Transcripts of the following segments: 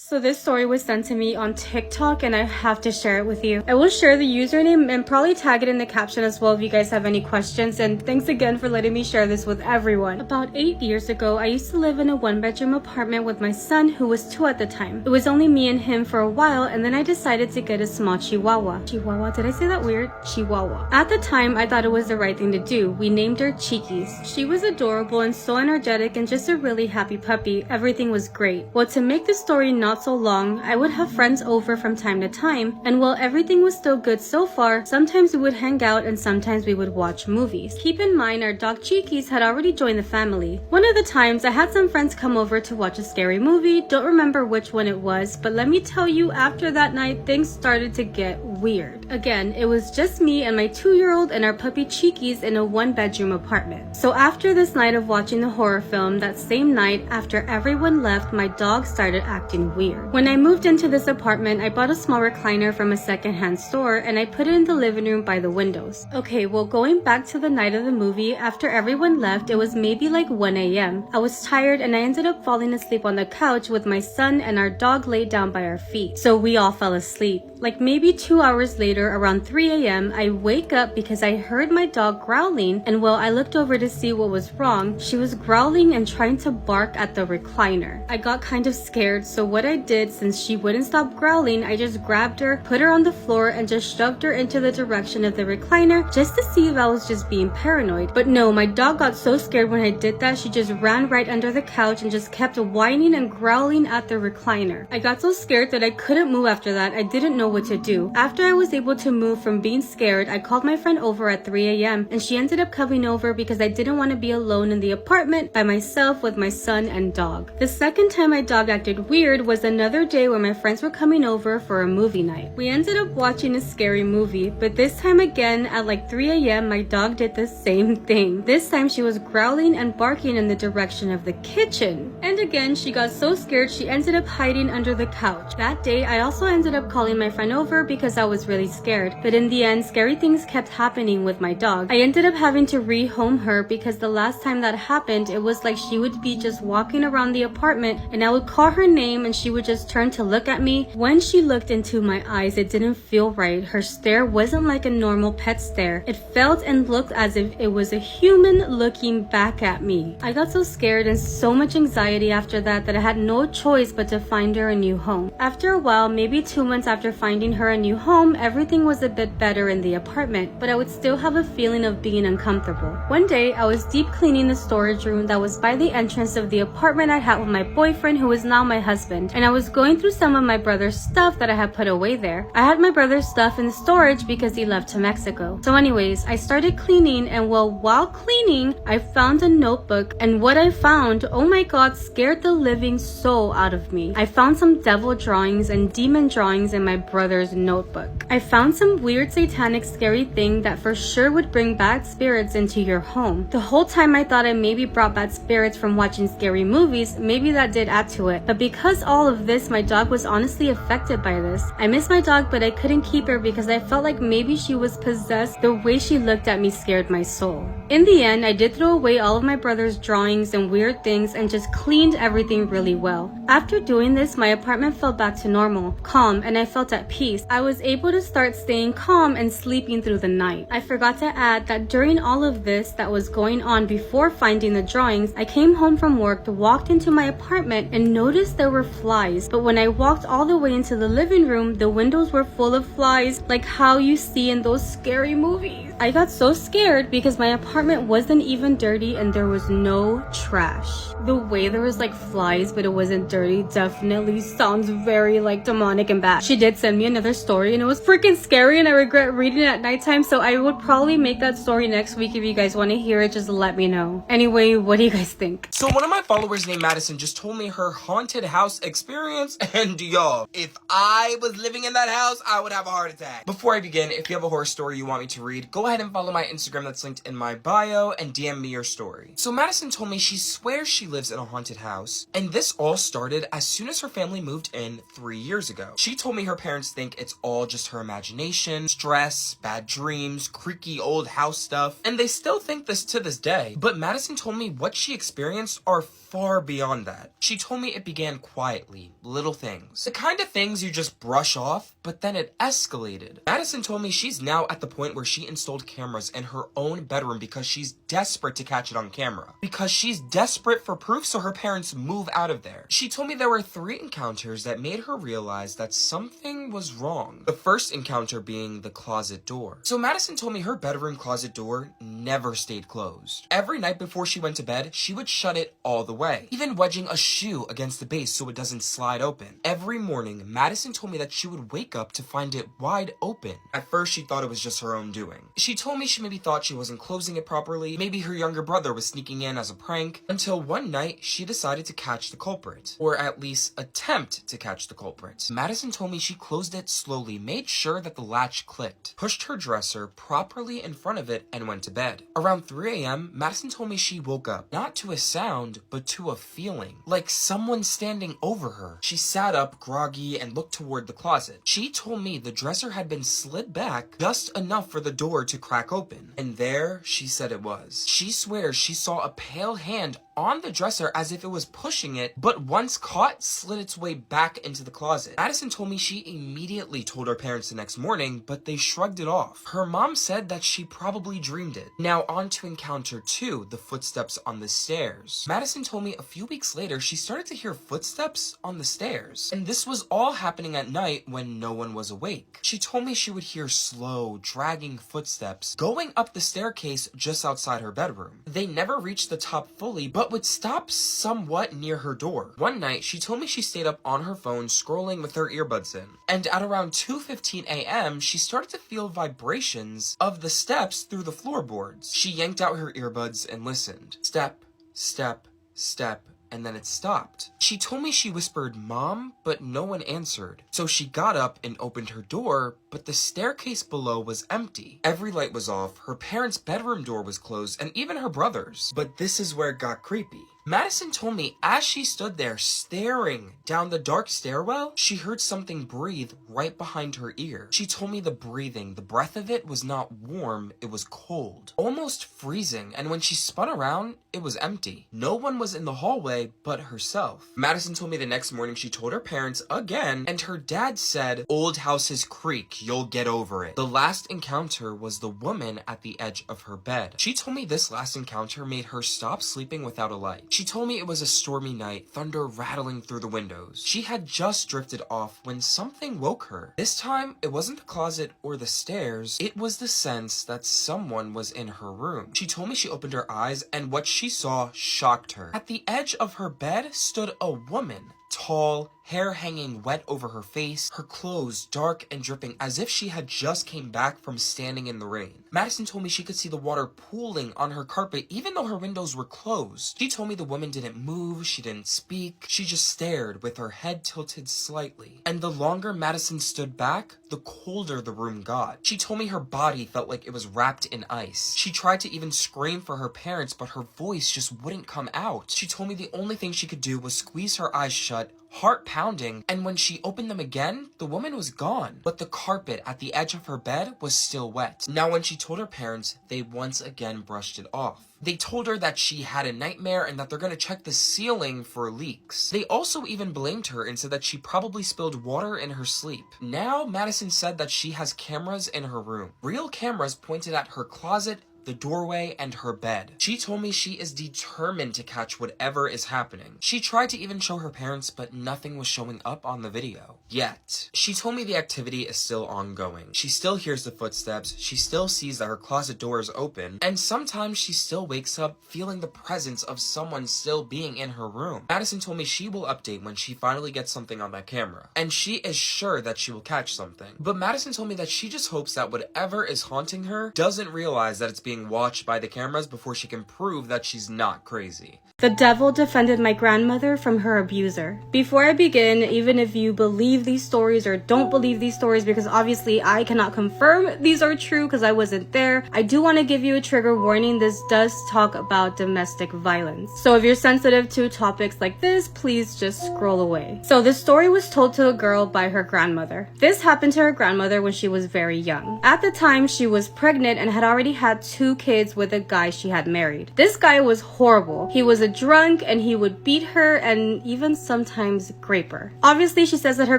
So this story was sent to me on TikTok and I have to share it with you. I will share the username and probably tag it in the caption as well if you guys have any questions, and thanks again for letting me share this with everyone. About 8 years ago, I used to live in a 1-bedroom apartment with my son who was 2 at the time. It was only me and him for a while, and then I decided to get a small chihuahua. Chihuahua, did I say that weird? Chihuahua. At the time, I thought it was the right thing to do. We named her Cheekies. She was adorable and so energetic and just a really happy puppy. Everything was great. Well, to make the story not so long, I would have friends over from time to time, and while everything was still good so far, sometimes we would hang out and sometimes we would watch movies. Keep in mind, our dog Cheekies had already joined the family. One of the times, I had some friends come over to watch a scary movie. Don't remember which one it was, but let me tell you, after that night, things started to get weird. Again, it was just me and my 2-year-old and our puppy Cheekies in a 1-bedroom apartment. So after this night of watching the horror film, that same night, after everyone left, my dog started acting weird. When I moved into this apartment, I bought a small recliner from a secondhand store and I put it in the living room by the windows. Okay, well, going back to the night of the movie, after everyone left, it was maybe like 1 a.m. I was tired and I ended up falling asleep on the couch with my son and our dog laid down by our feet. So we all fell asleep. Like maybe 2 hours later, around 3 a.m., I wake up because I heard my dog growling, and while I looked over to see what was wrong, she was growling and trying to bark at the recliner. I got kind of scared, so what I did, since she wouldn't stop growling, I just grabbed her, put her on the floor, and just shoved her into the direction of the recliner just to see if I was just being paranoid. But no, my dog got so scared when I did that, she just ran right under the couch and just kept whining and growling at the recliner. I got so scared that I couldn't move after that. I didn't know what to do. After I was able to move from being scared, I called my friend over at 3 a.m. and she ended up coming over because I didn't want to be alone in the apartment by myself with my son and dog. The second time my dog acted weird was another day where my friends were coming over for a movie night. We ended up watching a scary movie, but this time again at like 3 a.m. my dog did the same thing. This time she was growling and barking in the direction of the kitchen. And again, she got so scared she ended up hiding under the couch. That day, I also ended up calling my friend over because I was really scared. But in the end, scary things kept happening with my dog. I ended up having to rehome her because the last time that happened, it was like she would be just walking around the apartment and I would call her name and she would just turn to look at me. When she looked into my eyes, it didn't feel right. Her stare wasn't like a normal pet stare. It felt and looked as if it was a human looking back at me. I got so scared and so much anxiety after that I had no choice but to find her a new home. After a while, maybe 2 months after finding her a new home, everything was a bit better in the apartment, but I would still have a feeling of being uncomfortable. One day, I was deep cleaning the storage room that was by the entrance of the apartment I had with my boyfriend, who is now my husband, and I was going through some of my brother's stuff that I had put away there. I had my brother's stuff in the storage because he left to Mexico. So anyways, I started cleaning, and while cleaning, I found a notebook, and what I found, oh my god, scared the living soul out of me. I found some devil drawings and demon drawings in my brother's notebook. I found some weird satanic scary thing that for sure would bring bad spirits into your home. The whole time I thought I maybe brought bad spirits from watching scary movies, maybe that did add to it. But because all of this, my dog was honestly affected by this. I miss my dog, but I couldn't keep her because I felt like maybe she was possessed. The way she looked at me scared my soul. In the end, I did throw away all of my brother's drawings and weird things and just cleaned everything really well. After doing this, my apartment felt back to normal, calm, and I felt at peace. I was able to start staying calm and sleeping through the night. I forgot to add that during all of this that was going on before finding the drawings, I came home from work, walked into my apartment, and noticed there were flies. But when I walked all the way into the living room, the windows were full of flies, like how you see in those scary movies. I got so scared because my apartment wasn't even dirty and there was no trash. The way there was like flies but it wasn't dirty definitely sounds very like demonic and bad. She did send me another story and it was freaking scary and I regret reading it at nighttime, so I would probably make that story next week. If you guys want to hear it, just let me know. Anyway, what do you guys think? So one of my followers named Madison just told me her haunted house experience, and y'all, if I was living in that house, I would have a heart attack. Before I begin, if you have a horror story you want me to read, go ahead and follow my Instagram that's linked in my bio and DM me your story. So Madison told me she swears she lives in a haunted house, and this all started as soon as her family moved in 3 years ago. She told me her parents think it's all just her imagination, stress, bad dreams, creaky old house stuff, and they still think this to this day. But Madison told me what she experienced are far beyond that. She told me it began quietly, little things. The kind of things you just brush off, but then it escalated. Madison told me she's now at the point where she installed cameras in her own bedroom because she's desperate to catch it on camera. Because she's desperate for proof so her parents move out of there. She told me there were 3 encounters that made her realize that something was wrong. The first encounter being the closet door. So Madison told me her bedroom closet door never stayed closed. Every night before she went to bed, she would shut it all the way, even wedging a shoe against the base so it doesn't slide open. Every morning, Madison told me that she would wake up to find it wide open. At first, she thought it was just her own doing. She told me she maybe thought she wasn't closing it properly, maybe her younger brother was sneaking in as a prank, until one night she decided to catch the culprit, or at least attempt to catch the culprit. Madison told me she closed it slowly, made sure that the latch clicked, pushed her dresser properly in front of it, and went to bed. Around 3 a.m., Madison told me she woke up, not to a sound, but to a feeling, like someone standing over her. She sat up, groggy, and looked toward the closet. She told me the dresser had been slid back just enough for the door to crack open. And there, she said it was. She swears she saw a pale hand on the dresser as if it was pushing it, but once caught, slid its way back into the closet. Madison told me she immediately told her parents the next morning, but they shrugged it off. Her mom said that she probably dreamed it. Now on to encounter 2, the footsteps on the stairs. Madison told me a few weeks later she started to hear footsteps on the stairs, and this was all happening at night when no one was awake. She told me she would hear slow, dragging footsteps going up the staircase just outside her bedroom. They never reached the top fully, but would stop somewhat near her door. One night, she told me she stayed up on her phone scrolling with her earbuds in, and at around 2:15 a.m., she started to feel vibrations of the steps through the floorboards. She yanked out her earbuds and listened. Step, step, step, and then it stopped. She told me she whispered, "Mom," but no one answered. So she got up and opened her door, but the staircase below was empty. Every light was off, her parents' bedroom door was closed, and even her brother's. But this is where it got creepy. Madison told me as she stood there staring down the dark stairwell, she heard something breathe right behind her ear. She told me the breathing, the breath of it was not warm, it was cold, almost freezing, and when she spun around, it was empty. No one was in the hallway but herself. Madison told me the next morning she told her parents again, and her dad said, "Old houses creak, you'll get over it." The last encounter was the woman at the edge of her bed. She told me this last encounter made her stop sleeping without a light. She told me it was a stormy night, thunder rattling through the windows. She had just drifted off when something woke her. This time, it wasn't the closet or the stairs, it was the sense that someone was in her room. She told me she opened her eyes and what she saw shocked her. At the edge of her bed stood a woman. Tall, hair hanging wet over her face, her clothes dark and dripping as if she had just came back from standing in the rain. Madison told me she could see the water pooling on her carpet even though her windows were closed. She told me the woman didn't move, she didn't speak, she just stared with her head tilted slightly. And the longer Madison stood back, the colder the room got. She told me her body felt like it was wrapped in ice. She tried to even scream for her parents, but her voice just wouldn't come out. She told me the only thing she could do was squeeze her eyes shut, heart pounding, and when she opened them again, the woman was gone, but the carpet at the edge of her bed was still wet. Now when she told her parents, they once again brushed it off. They told her that she had a nightmare and that they're going to check the ceiling for leaks. They also even blamed her and said that she probably spilled water in her sleep. Now Madison said that she has cameras in her room. Real cameras pointed at her closet, the doorway, and her bed. She told me she is determined to catch whatever is happening. She tried to even show her parents, but nothing was showing up on the video. Yet, she told me the activity is still ongoing. She still hears the footsteps, she still sees that her closet door is open, and sometimes she still wakes up feeling the presence of someone still being in her room. Madison told me she will update when she finally gets something on that camera, and she is sure that she will catch something. But Madison told me that she just hopes that whatever is haunting her doesn't realize that it's being being watched by the cameras before she can prove that she's not crazy. The devil defended my grandmother from her abuser. Before I begin, even if you believe these stories or don't believe these stories, because obviously I cannot confirm these are true because I wasn't there, I do want to give you a trigger warning. This does talk about domestic violence. So if you're sensitive to topics like this, please just scroll away. So this story was told to a girl by her grandmother. This happened to her grandmother when she was very young. At the time, she was pregnant and had already had 2 kids with a guy she had married. This guy was horrible. He was a drunk and he would beat her and even sometimes grape her. Obviously, she says that her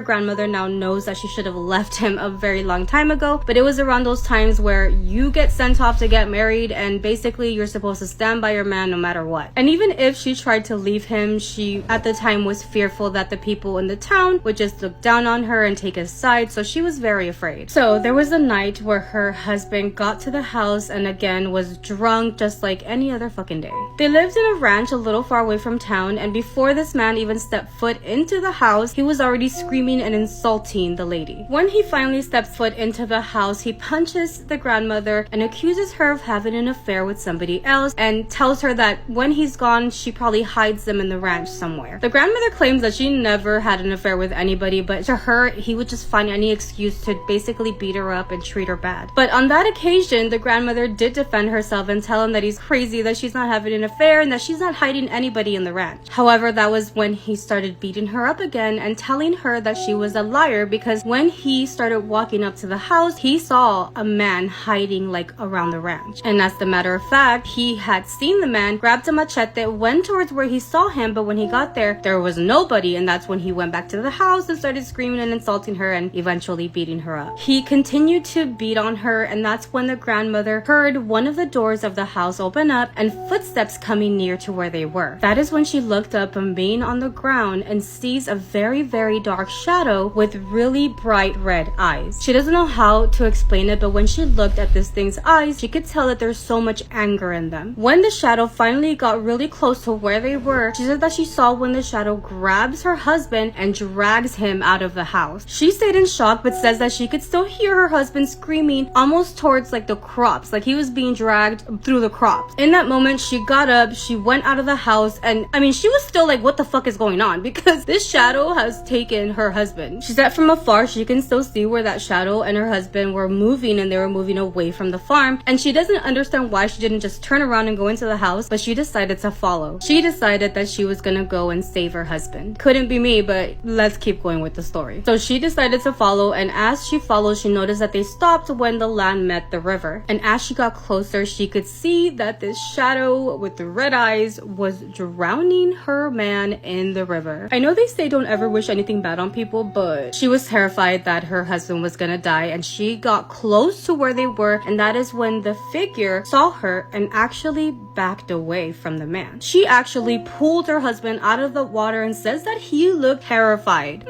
grandmother now knows that she should have left him a very long time ago, but it was around those times where you get sent off to get married and basically you're supposed to stand by your man no matter what. And even if she tried to leave him, she at the time was fearful that the people in the town would just look down on her and take his side, so she was very afraid. So there was a night where her husband got to the house and again was drunk just like any other fucking day. They lived in a ranch a little far away from town, and before this man even stepped foot into the house, he was already screaming and insulting the lady. When he finally steps foot into the house, he punches the grandmother and accuses her of having an affair with somebody else and tells her that when he's gone, she probably hides them in the ranch somewhere. The grandmother claims that she never had an affair with anybody, but to her, he would just find any excuse to basically beat her up and treat her bad. But on that occasion, the grandmother did defend herself and tell him that he's crazy, that she's not having an affair, and that she's not hiding anybody in the ranch. However, that was when he started beating her up again and telling her that she was a liar, because when he started walking up to the house, he saw a man hiding like around the ranch. And as a matter of fact, he had seen the man, grabbed a machete, went towards where he saw him, but when he got there was nobody, and that's when he went back to the house and started screaming and insulting her and eventually beating her up. He continued to beat on her, and that's when the grandmother heard one of the doors of the house open up and footsteps coming near to where they were. That is when she looked up and being on the ground and sees a very, very dark shadow with really bright red eyes. She doesn't know how to explain it, but when she looked at this thing's eyes, she could tell that there's so much anger in them. When the shadow finally got really close to where they were, she said that she saw when the shadow grabs her husband and drags him out of the house. She stayed in shock, but says that she could still hear her husband screaming almost towards like the crops, like he was being dragged through the crops. In that moment, she got up, she went out of the house, and I mean, she was still like, what the fuck is going on? Because this shadow has taken her husband. She said from afar, she can still see where that shadow and her husband were moving, and they were moving away from the farm. And she doesn't understand why she didn't just turn around and go into the house, but she decided to follow. She decided that she was gonna go and save her husband. Couldn't be me, but let's keep going with the story. So she decided to follow, and as she followed, she noticed that they stopped when the land met the river. And as she got closer, she could see that this shadow with the red eyes was drowning her man in the river. I know they say don't ever wish anything bad on people, but she was terrified that her husband was gonna die, and she got close to where they were, and that is when the figure saw her and actually backed away from the man. She actually pulled her husband out of the water and says that he looked terrified.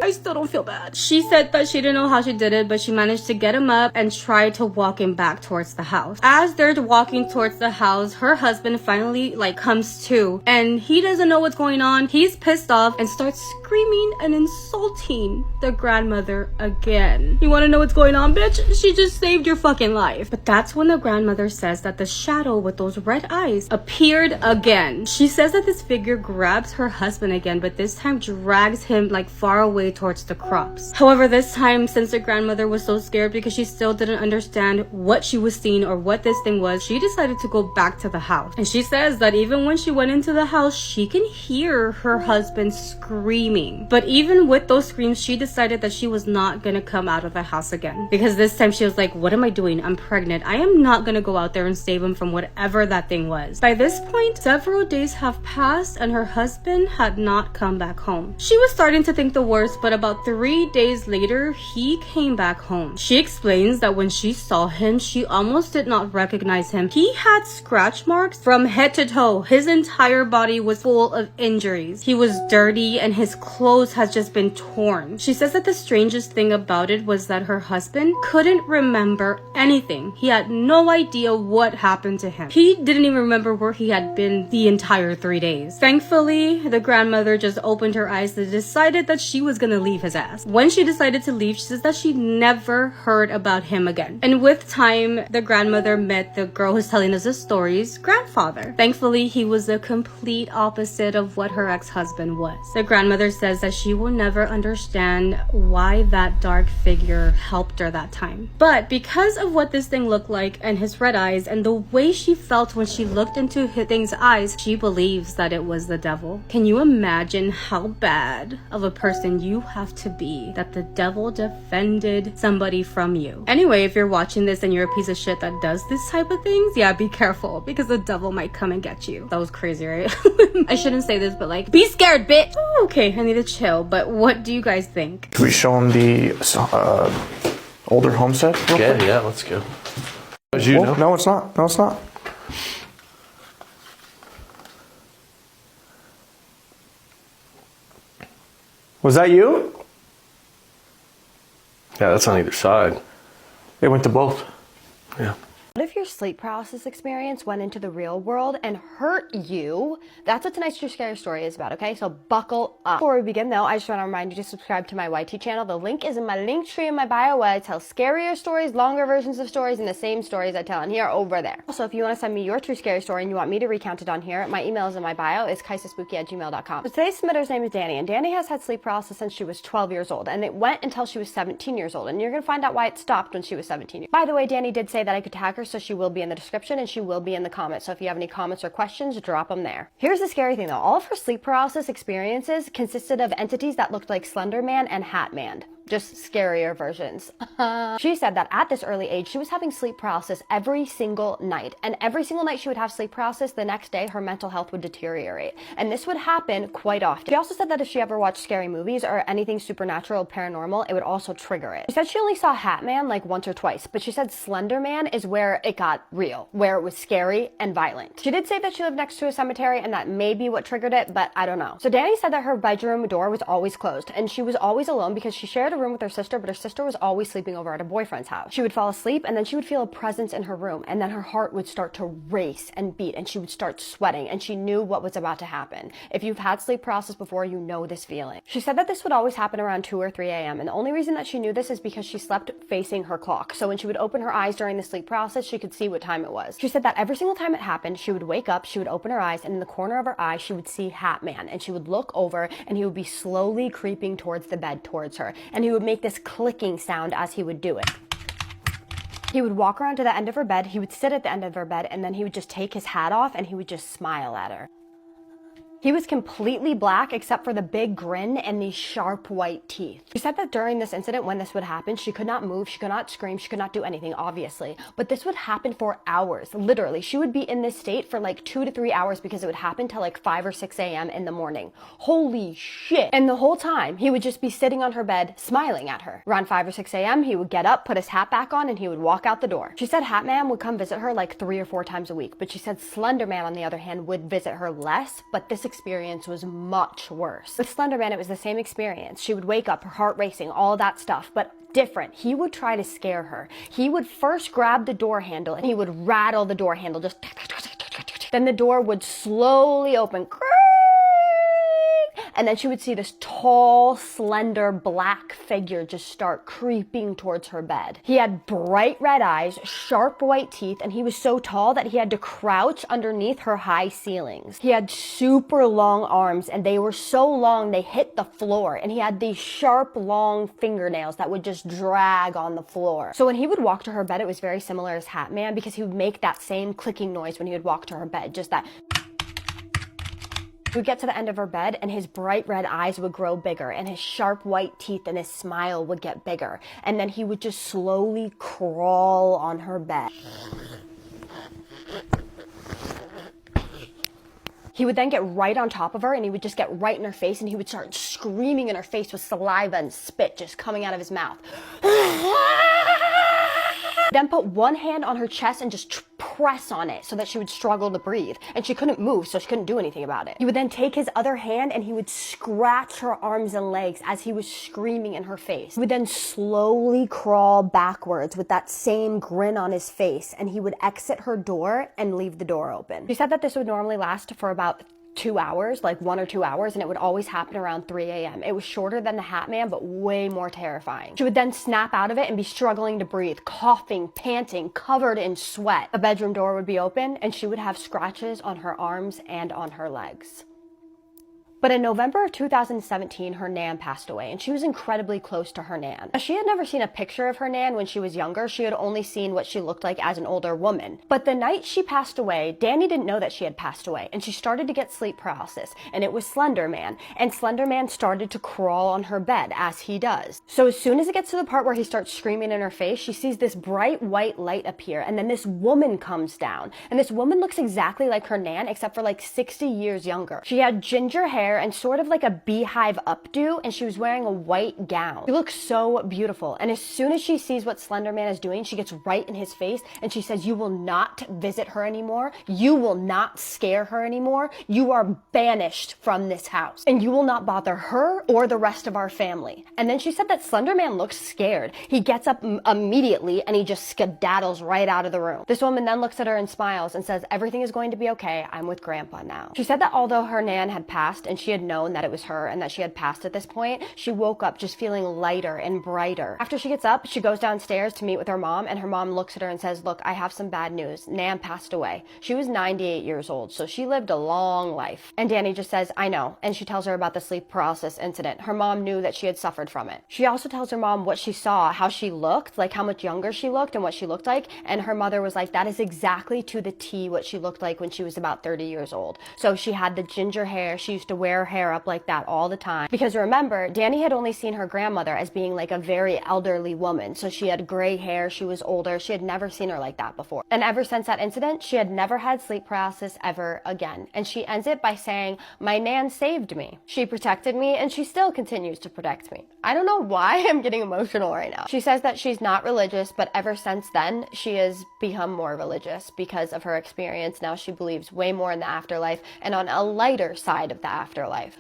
I still don't feel bad. She said that she didn't know how she did it, but she managed to get him up and try to walk him back towards the house. As they're walking towards the house, her husband finally comes to, and he doesn't know what's going on. He's pissed off and starts screaming and insulting the grandmother again. You want to know what's going on, bitch? She just saved your fucking life. But that's when the grandmother says that the shadow with those red eyes appeared again. She says that this figure grabs her husband again, but this time drags him far away towards the crops. However, this time, since the grandmother was so scared because she still didn't understand what she was seeing or what this thing was, she decided to go back to the house. And she says that even when she went into the house, she can hear her husband screaming. But even with those screams, she decided that she was not gonna come out of the house again, because this time she was like, what am I doing? I'm pregnant. I am not gonna go out there and save him from whatever that thing was. By this point, several days have passed and her husband had not come back home. She was starting to think the worst, but about 3 days later, he came back home. She explains that when she saw him, she almost did not recognize him. He had scratch marks from head to toe. His entire body was full of injuries. He was dirty and his clothes had just been torn. She says that the strangest thing about it was that her husband couldn't remember anything. He had no idea what happened to him. He didn't even remember where he had been the entire 3 days. Thankfully, the grandmother just opened her eyes and decided that she was gonna gonna leave his ass. When she decided to leave, she says that she never heard about him again. And with time, the grandmother met the girl who's telling us the story's grandfather. Thankfully, he was the complete opposite of what her ex-husband was. The grandmother says that she will never understand why that dark figure helped her that time. But because of what this thing looked like and his red eyes and the way she felt when she looked into his thing's eyes, she believes that it was the devil. Can you imagine how bad of a person you have to be that the devil defended somebody from you? Anyway, if you're watching this and you're a piece of shit that does this type of things, yeah, be careful because the devil might come and get you. That was crazy, right? I shouldn't say this, but like, be scared, bitch. Oh, okay, I need to chill, but what do you guys think? Can we show them the older homestead? Yeah, let's go. As you know. No, it's not. No, it's not. Was that you? Yeah, that's on either side. It went to both. Yeah. What if your sleep paralysis experience went into the real world and hurt you? That's what tonight's True Scary Story is about, okay? So buckle up. Before we begin though, I just want to remind you to subscribe to my YT channel. The link is in my link tree in my bio where I tell scarier stories, longer versions of stories, and the same stories I tell on here over there. Also, if you want to send me your True Scary Story and you want me to recount it on here, my email is in my bio. It's kaisespooky@gmail.com. So today's submitter's name is Danny, and Danny has had sleep paralysis since she was 12 years old, and it went until she was 17 years old, and you're going to find out why it stopped when she was 17. By the way, Danny did say that I could tag her, so she will be in the description and she will be in the comments. So if you have any comments or questions, drop them there. Here's the scary thing though. All of her sleep paralysis experiences consisted of entities that looked like Slender Man and Hat Man. Just scarier versions. She said that at this early age, she was having sleep paralysis every single night. And every single night she would have sleep paralysis, the next day her mental health would deteriorate. And this would happen quite often. She also said that if she ever watched scary movies or anything supernatural, paranormal, it would also trigger it. She said she only saw Hat Man like once or twice, but she said Slender Man is where it got real, where it was scary and violent. She did say that she lived next to a cemetery and that may be what triggered it, but I don't know. So Danny said that her bedroom door was always closed and she was always alone because she shared a room with her sister, but her sister was always sleeping over at her boyfriend's house. She would fall asleep and then she would feel a presence in her room, and then her heart would start to race and beat and she would start sweating, and she knew what was about to happen. If you've had sleep paralysis before, you know this feeling. She said that this would always happen around 2 or 3 a.m. and the only reason that she knew this is because she slept facing her clock. So when she would open her eyes during the sleep paralysis, she could see what time it was. She said that every single time it happened, she would wake up, she would open her eyes, and in the corner of her eye, she would see Hat Man, and she would look over and he would be slowly creeping towards the bed towards her, and he would make this clicking sound as he would do it. He would walk around to the end of her bed, he would sit at the end of her bed, and then he would just take his hat off and he would just smile at her. He was completely black except for the big grin and these sharp white teeth. She said that during this incident, when this would happen, she could not move, she could not scream, she could not do anything, obviously. But this would happen for hours, literally. She would be in this state for like 2 to 3 hours because it would happen till like 5 or 6 a.m. in the morning. Holy shit. And the whole time, he would just be sitting on her bed, smiling at her. Around 5 or 6 a.m., he would get up, put his hat back on, and he would walk out the door. She said Hat Man would come visit her like 3 or 4 times a week, but she said Slender Man, on the other hand, would visit her less, but this experience was much worse. With Slender Man, it was the same experience. She would wake up, her heart racing, all that stuff, but different. He would try to scare her. He would first grab the door handle and he would rattle the door handle, just then the door would slowly open, and then she would see this tall, slender, black figure just start creeping towards her bed. He had bright red eyes, sharp white teeth, and he was so tall that he had to crouch underneath her high ceilings. He had super long arms, and they were so long they hit the floor, and he had these sharp, long fingernails that would just drag on the floor. So when he would walk to her bed, it was very similar as Hat Man because he would make that same clicking noise when he would walk to her bed, just that. He would get to the end of her bed and his bright red eyes would grow bigger and his sharp white teeth and his smile would get bigger. And then he would just slowly crawl on her bed. He would then get right on top of her and he would just get right in her face and he would start screaming in her face with saliva and spit just coming out of his mouth. Then put one hand on her chest and just press on it so that she would struggle to breathe. And she couldn't move, so she couldn't do anything about it. He would then take his other hand and he would scratch her arms and legs as he was screaming in her face. He would then slowly crawl backwards with that same grin on his face, and he would exit her door and leave the door open. She said that this would normally last for about 2 hours, like 1 or 2 hours, and it would always happen around 3 a.m. It was shorter than the Hat Man, but way more terrifying. She would then snap out of it and be struggling to breathe, coughing, panting, covered in sweat. A bedroom door would be open, and she would have scratches on her arms and on her legs. But in November of 2017, her Nan passed away, and she was incredibly close to her Nan. She had never seen a picture of her Nan when she was younger. She had only seen what she looked like as an older woman. But the night she passed away, Danny didn't know that she had passed away, and she started to get sleep paralysis, and it was Slender Man. And Slender Man started to crawl on her bed, as he does. So as soon as it gets to the part where he starts screaming in her face, she sees this bright white light appear, and then this woman comes down. And this woman looks exactly like her Nan, except for like 60 years younger. She had ginger hair and sort of like a beehive updo, and she was wearing a white gown. She looks so beautiful, and as soon as she sees what Slender Man is doing, she gets right in his face and she says, "You will not visit her anymore. You will not scare her anymore. You are banished from this house, and you will not bother her or the rest of our family." And then she said that Slender Man looks scared. He gets up immediately and he just skedaddles right out of the room. This woman then looks at her and smiles and says, "Everything is going to be okay. I'm with Grandpa now." She said that although her Nan had passed and she had known that it was her and that she had passed at this point, she woke up just feeling lighter and brighter. After she gets up, she goes downstairs to meet with her mom, and her mom looks at her and says, "Look, I have some bad news. Nan passed away. She was 98 years old, so she lived a long life." And Danny just says, "I know," and she tells her about the sleep paralysis incident. Her mom knew that she had suffered from it. She also tells her mom what she saw, how she looked, like how much younger she looked and what she looked like, and her mother was like, "That is exactly to the T what she looked like when she was about 30 years old." So she had the ginger hair. She used to wear her hair up like that all the time. Because remember, Danny had only seen her grandmother as being like a very elderly woman. So she had gray hair, she was older, she had never seen her like that before. And ever since that incident, she had never had sleep paralysis ever again. And she ends it by saying, "My Nan saved me. She protected me, and she still continues to protect me." I don't know why I'm getting emotional right now. She says that she's not religious, but ever since then, she has become more religious because of her experience. Now she believes way more in the afterlife and on a lighter side of the afterlife.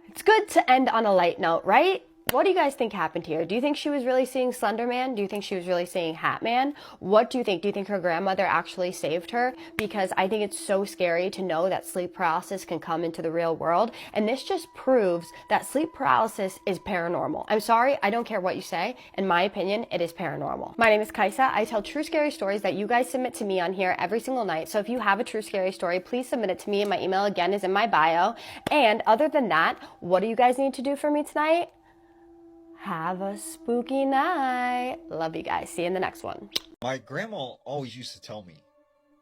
It's good to end on a light note, right? What do you guys think happened here? Do you think she was really seeing Slender Man? Do you think she was really seeing Hat Man? What do you think? Do you think her grandmother actually saved her? Because I think it's so scary to know that sleep paralysis can come into the real world. And this just proves that sleep paralysis is paranormal. I'm sorry, I don't care what you say. In my opinion, it is paranormal. My name is Kaisa. I tell true scary stories that you guys submit to me on here every single night. So if you have a true scary story, please submit it to me. My email again is in my bio. And other than that, what do you guys need to do for me tonight? Have a spooky night. Love you guys. See you in the next one. My grandma always used to tell me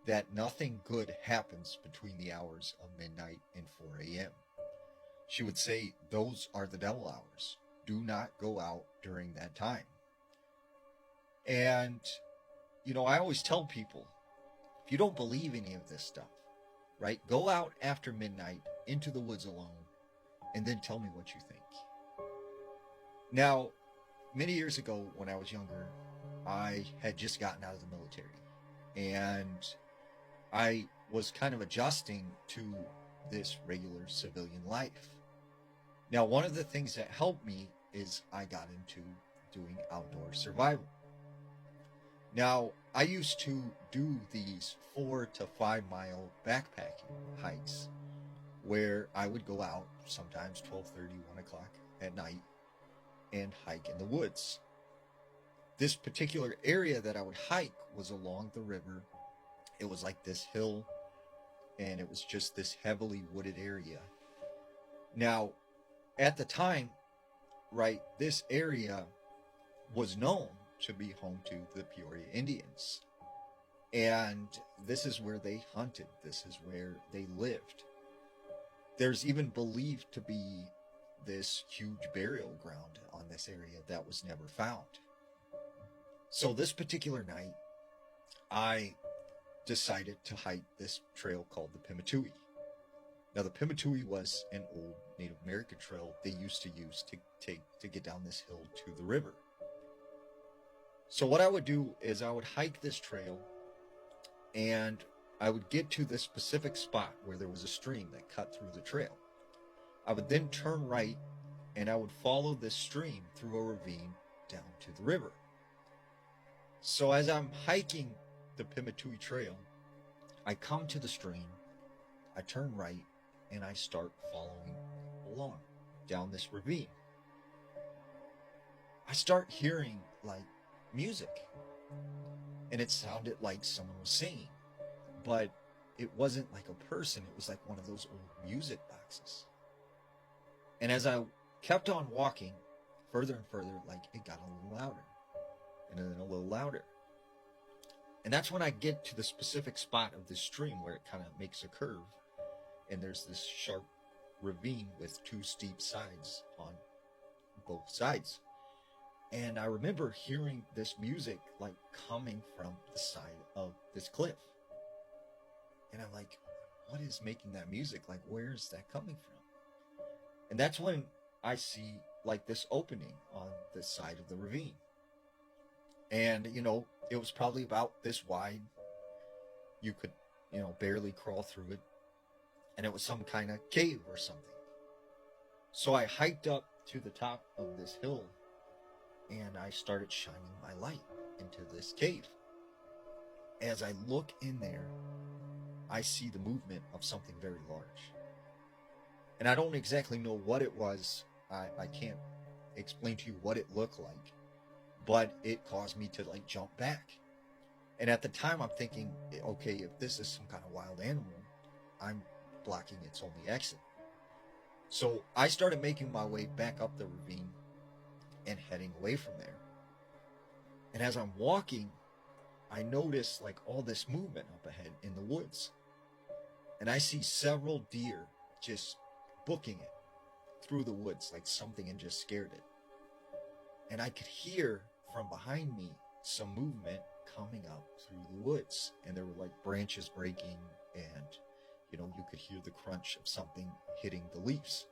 that nothing good happens between the hours of midnight and 4 a.m. She would say, "Those are the devil hours. Do not go out during that time." And, I always tell people, if you don't believe any of this stuff, right, go out after midnight into the woods alone and then tell me what you think. Now, many years ago when I was younger, I had just gotten out of the military, and I was kind of adjusting to this regular civilian life. Now, one of the things that helped me is I got into doing outdoor survival. Now, I used to do these 4 to 5 mile backpacking hikes where I would go out sometimes 12:30, 1 o'clock at night and hike in the woods. This particular area that I would hike was along the river. It was like this hill, and it was just this heavily wooded area. Now, at the time, right, this area was known to be home to the Peoria Indians. And this is where they hunted. This is where they lived. There's even believed to be this huge burial ground on this area that was never found. So this particular night, I decided to hike this trail called the Pimatui. Now, the Pimatui was an old Native American trail they used to use to get down this hill to the river. So what I would do is I would hike this trail, and I would get to this specific spot where there was a stream that cut through the trail. I would then turn right, and I would follow this stream through a ravine down to the river. So as I'm hiking the Pimatui Trail, I come to the stream, I turn right, and I start following along down this ravine. I start hearing like music, and it sounded like someone was singing, but it wasn't like a person. It was like one of those old music boxes. And as I kept on walking further and further, like it got a little louder and then a little louder. And that's when I get to the specific spot of this stream where it kind of makes a curve, and there's this sharp ravine with two steep sides on both sides. And I remember hearing this music like coming from the side of this cliff. And I'm like, what is making that music? Like, where is that coming from? And that's when I see like this opening on the side of the ravine. And, you know, it was probably about this wide. You could, you know, barely crawl through it. And it was some kind of cave or something. So I hiked up to the top of this hill, and I started shining my light into this cave. As I look in there, I see the movement of something very large. And I don't exactly know what it was. I can't explain to you what it looked like, but it caused me to like jump back. And at the time I'm thinking, okay, if this is some kind of wild animal, I'm blocking its only exit. So I started making my way back up the ravine and heading away from there. And as I'm walking, I notice like all this movement up ahead in the woods. And I see several deer just booking it through the woods like something had just scared it. And I could hear from behind me some movement coming up through the woods. And there were like branches breaking, and you know, you could hear the crunch of something hitting the leaves.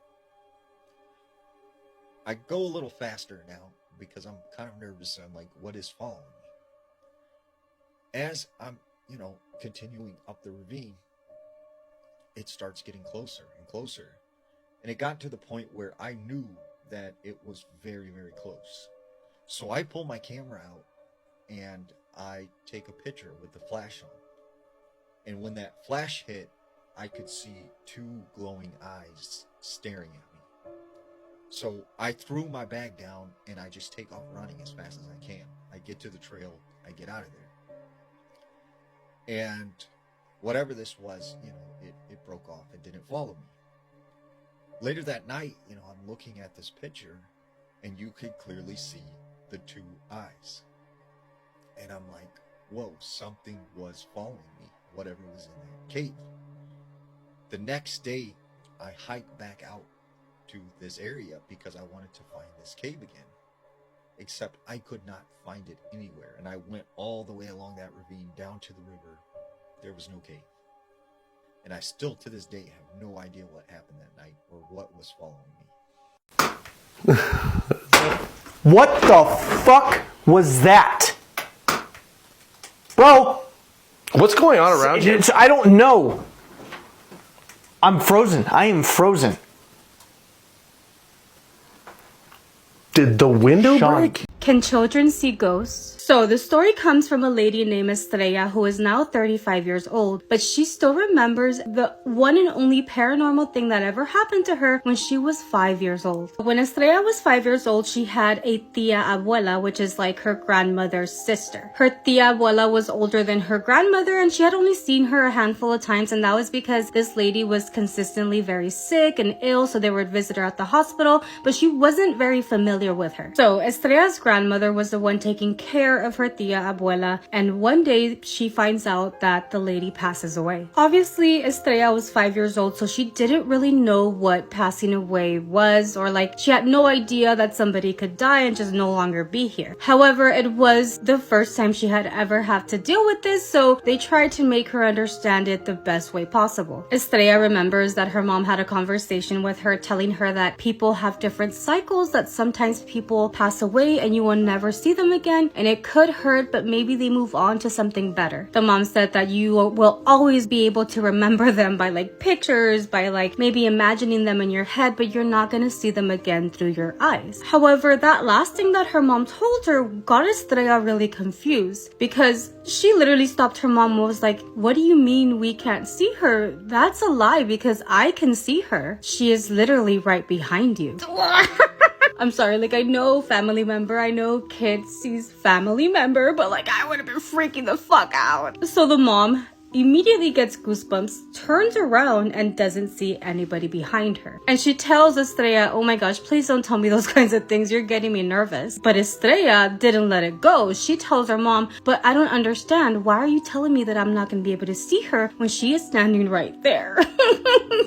I go a little faster now because I'm kind of nervous. I'm like, what is following me? As I'm, you know, continuing up the ravine, it starts getting closer and closer. And it got to the point where I knew that it was very, very close. So I pull my camera out and I take a picture with the flash on. And when that flash hit, I could see two glowing eyes staring at me. So I threw my bag down and I just take off running as fast as I can. I get to the trail, I get out of there. And whatever this was, you know, it broke off and didn't follow me. Later that night, you know, I'm looking at this picture and you could clearly see the two eyes. And I'm like, whoa, something was following me, whatever was in that cave. The next day, I hiked back out to this area because I wanted to find this cave again. Except I could not find it anywhere. And I went all the way along that ravine down to the river. There was no cave. And I still to this day have no idea what happened that night or what was following me. What the fuck was that? Bro! What's going on around you? I don't know. I'm frozen. I am frozen. Did the window Sean. break? Can children see ghosts? So the story comes from a lady named Estrella who is now 35 years old, but she still remembers the one and only paranormal thing that ever happened to her when she was 5 years old. When Estrella was 5 years old, she had a tia abuela, which is like her grandmother's sister. Her tia abuela was older than her grandmother, and she had only seen her a handful of times, and that was because this lady was consistently very sick and ill, so they would visit her at the hospital, but she wasn't very familiar with her. So Estrella's grandmother was the one taking care of her tia abuela, and one day she finds out that the lady passes away. Obviously, Estrella was 5 years old, so she didn't really know what passing away was, or like she had no idea that somebody could die and just no longer be here. However, it was the first time she had ever had to deal with this, so they tried to make her understand it the best way possible. Estrella remembers that her mom had a conversation with her telling her that people have different cycles, that sometimes people pass away and you will never see them again, and it could hurt, but maybe they move on to something better. The mom said that you will always be able to remember them by like pictures, by like maybe imagining them in your head, but you're not gonna see them again through your eyes. However, that last thing that her mom told her got Estrella really confused, because she literally stopped her mom and was like, what do you mean we can't see her? That's a lie, because I can see her. She is literally right behind you. I'm sorry, like I know family member, I know kids sees family member, but like I would have been freaking the fuck out. So the mom immediately gets goosebumps, turns around, and doesn't see anybody behind her. And she tells Estrella, oh my gosh, please don't tell me those kinds of things. You're getting me nervous. But Estrella didn't let it go. She tells her mom, but I don't understand. Why are you telling me that I'm not going to be able to see her when she is standing right there?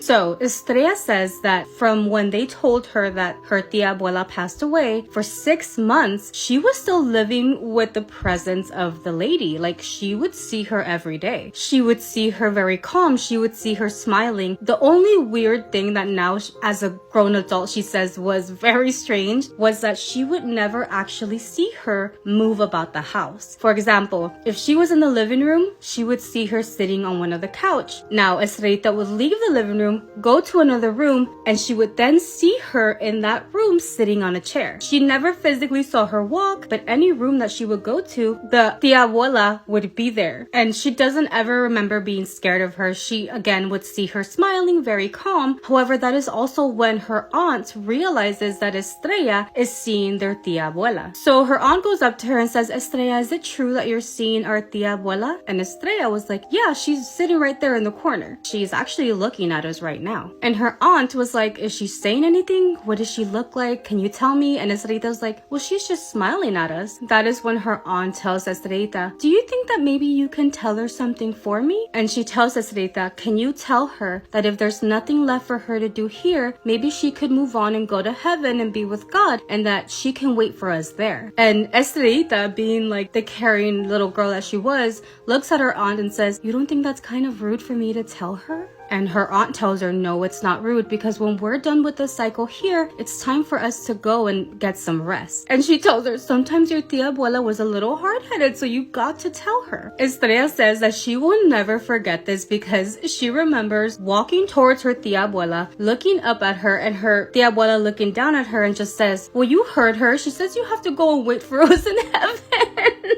So Estrella says that from when they told her that her tia abuela passed away, for 6 months, she was still living with the presence of the lady. Like she would see her every day. She would see her very calm. She would see her smiling. The only weird thing that now as a grown adult she says was very strange was that she would never actually see her move about the house. For example, if she was in the living room, she would see her sitting on one of the couch. Now Estrellita would leave the living room, go to another room, and she would then see her in that room sitting on a chair. She never physically saw her walk, but any room that she would go to, the tia abuela would be there. And she doesn't ever remember being scared of her. She again would see her smiling, very calm. However, that is also when her aunt realizes that Estrella is seeing their tia abuela. So her aunt goes up to her and says, Estrella, is it true that you're seeing our tia abuela? And Estrella was like, yeah, she's sitting right there in the corner. She's actually looking at us right now. And her aunt was like, is she saying anything? What does she look like? Can you tell me? And Estrella was like, well, she's just smiling at us. That is when her aunt tells Estrella, do you think that maybe you can tell her something for me? And she tells Estrella, can you tell her that if there's nothing left for her to do here, maybe she could move on and go to heaven and be with God, and that she can wait for us there. And Estrella, being like the caring little girl that she was, looks at her aunt and says, you don't think that's kind of rude for me to tell her? And her aunt tells her, no, it's not rude, because when we're done with this cycle here, it's time for us to go and get some rest. And she tells her, sometimes your tia abuela was a little hard-headed, so you got to tell her. Estrella says that she will never forget this because she remembers walking towards her tia abuela, looking up at her, and her tia abuela looking down at her and just says, well, you heard her. She says you have to go and wait for us in heaven.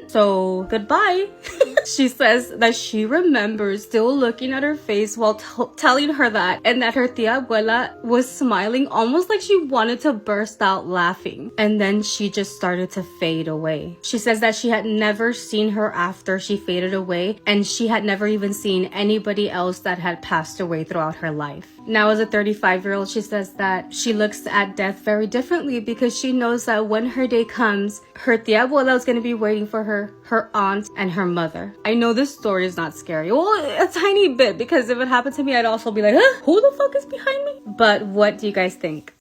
So goodbye. She says that she remembers still looking at her face while telling her that, and that her tia abuela was smiling almost like she wanted to burst out laughing. And then she just started to fade away. She says that she had never seen her after she faded away, and she had never even seen anybody else that had passed away throughout her life. Now, as a 35-year-old, she says that she looks at death very differently because she knows that when her day comes, her tia abuela is going to be waiting for her, her aunt, and her mother. I know this story is not scary. Well, a tiny bit, because if it happened to me, I'd also be like, huh? Who the fuck is behind me? But what do you guys think?